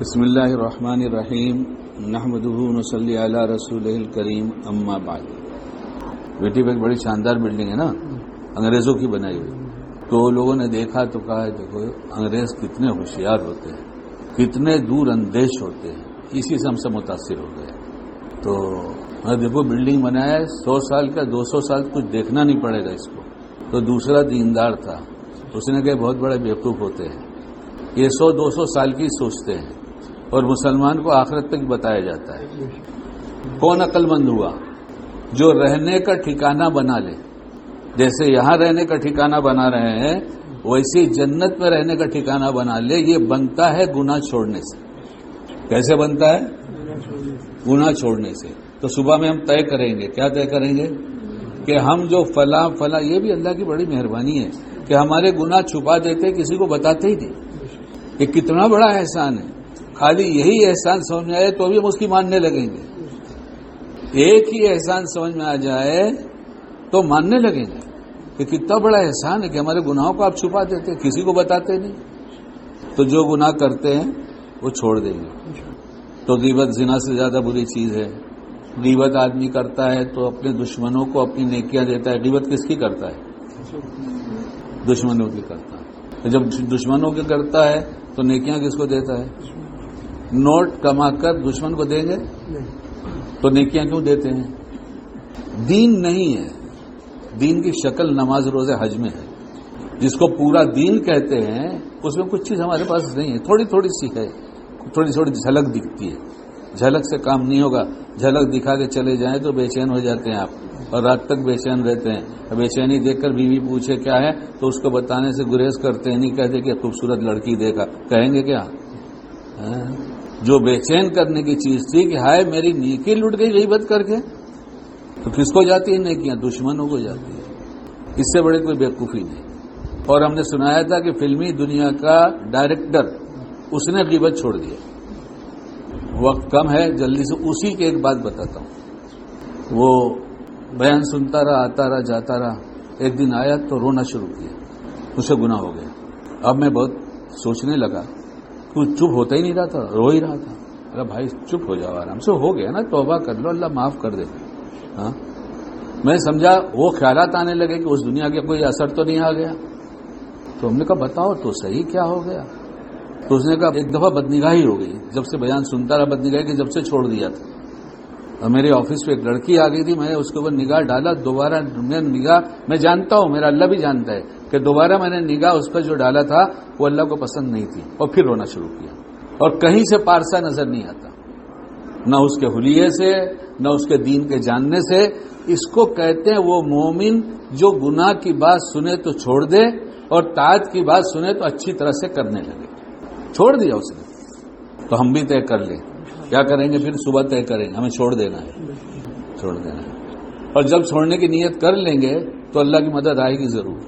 بسم اللہ الرحمن الرحیم نحمدہ ونصلی علی رسولہ الکریم اما بعد۔ بیٹی پہ ایک بڑی شاندار بلڈنگ ہے نا، انگریزوں کی بنائی ہوئی، تو لوگوں نے دیکھا تو کہا دیکھو انگریز کتنے ہوشیار ہوتے ہیں، کتنے دور اندیش ہوتے ہیں، اسی سے ہم سے متاثر ہو گئے۔ تو دیکھو بلڈنگ بنایا ہے 100 سال کا، 200 سال کچھ دیکھنا نہیں پڑے گا اس کو۔ تو دوسرا دیندار تھا، اس نے کہا بہت بڑے بیوقوف ہوتے ہیں، یہ 100-200 سال کی سوچتے ہیں، اور مسلمان کو آخرت تک بتایا جاتا ہے۔ کون عقل مند ہوا جو رہنے کا ٹھکانہ بنا لے، جیسے یہاں رہنے کا ٹھکانہ بنا رہے ہیں ویسے جنت میں رہنے کا ٹھکانہ بنا لے۔ یہ بنتا ہے گناہ چھوڑنے سے۔ کیسے بنتا ہے؟ گناہ چھوڑنے سے۔ تو صبح میں ہم طے کریں گے، کیا طے کریں گے؟ کہ ہم جو فلاں فلاں، یہ بھی اللہ کی بڑی مہربانی ہے کہ ہمارے گناہ چھپا دیتے، کسی کو بتاتے ہی نہیں۔ یہ کتنا بڑا احسان ہے۔ خالی یہی احسان سمجھ میں آئے تو بھی ہم اس کی ماننے لگیں گے۔ ایک ہی احسان سمجھ میں آ جائے تو ماننے لگیں گے کہ کتنا بڑا احسان ہے کہ ہمارے گناہوں کو آپ چھپا دیتے، کسی کو بتاتے نہیں۔ تو جو گناہ کرتے ہیں وہ چھوڑ دیں گے۔ تو غیبت زنا سے زیادہ بری چیز ہے۔ غیبت آدمی کرتا ہے تو اپنے دشمنوں کو اپنی نیکیاں دیتا ہے۔ غیبت کس کی کرتا ہے؟ دشمنوں کی کرتا ہے۔ جب دشمنوں کی کرتا ہے تو نیکیاں کس کو دیتا ہے؟ نوٹ کما کر دشمن کو دیں گے تو نیکیاں کیوں دیتے ہیں؟ دین نہیں ہے۔ دین کی شکل نماز روزے حج میں ہے۔ جس کو پورا دین کہتے ہیں اس میں کچھ چیز ہمارے پاس نہیں ہے، تھوڑی تھوڑی سی ہے، تھوڑی تھوڑی جھلک دکھتی ہے۔ جھلک سے کام نہیں ہوگا۔ جھلک دکھا کے چلے جائیں تو بے چین ہو جاتے ہیں آپ، اور رات تک بے چین رہتے ہیں۔ بے چینی دیکھ کر بیوی پوچھے کیا ہے تو اس کو بتانے سے گریز کرتے ہیں، نہیں کہتے کہ خوبصورت لڑکی دیکھا، کہیں گے کیا؟ جو بے چین کرنے کی چیز تھی کہ ہائے میری نیکی لٹ گئی غیبت کر کے، تو کس کو جاتی ہے نیکیاں؟ دشمنوں کو جاتی ہے۔ اس سے بڑے کوئی بیوقوفی نہیں۔ اور ہم نے سنایا تھا کہ فلمی دنیا کا ڈائریکٹر اس نے غیبت چھوڑ دیا۔ وقت کم ہے، جلدی سے اسی کی ایک بات بتاتا ہوں۔ وہ بیان سنتا رہا، آتا رہا، جاتا رہا۔ ایک دن آیا تو رونا شروع کیا، اس سے گناہ ہو گیا۔ اب میں بہت سوچنے لگا، کچھ چپ ہوتا ہی نہیں رہا تھا، رو ہی رہا تھا۔ ارے بھائی چپ ہو جاؤ، آرام سے، ہو گیا نا، توبہ کر لو، اللہ معاف کر دے۔ ہاں، میں سمجھا وہ خیالات آنے لگے کہ اس دنیا کا کوئی اثر تو نہیں آ گیا۔ تو ہم نے کہا بتاؤ تو صحیح کیا ہو گیا؟ تو اس نے کہا ایک دفعہ بدنگاہی ہو گئی، جب سے بیان سنتا رہا بدنگاہی کی، جب سے چھوڑ دیا تھا۔ اور میرے آفس پہ ایک لڑکی آ گئی تھی، میں نے اس کے اوپر نگاہ ڈالا، دوبارہ میں نگاہ، میں جانتا ہوں، میرا اللہ بھی جانتا ہے کہ دوبارہ میں نے نگاہ اس پر جو ڈالا تھا وہ اللہ کو پسند نہیں تھی، اور پھر رونا شروع کیا۔ اور کہیں سے پارسا نظر نہیں آتا، نہ اس کے حلیے سے، نہ اس کے دین کے جاننے سے۔ اس کو کہتے ہیں وہ مومن جو گناہ کی بات سنے تو چھوڑ دے، اور طاعت کی بات سنے تو اچھی طرح سے کرنے لگے۔ چھوڑ دیا اس نے، تو ہم بھی طے کر لیں کیا کریں گے، پھر صبح طے کریں گے، ہمیں چھوڑ دینا ہے، چھوڑ دینا ہے۔ اور جب چھوڑنے کی نیت کر لیں گے تو اللہ کی مدد آئے گی ضرور۔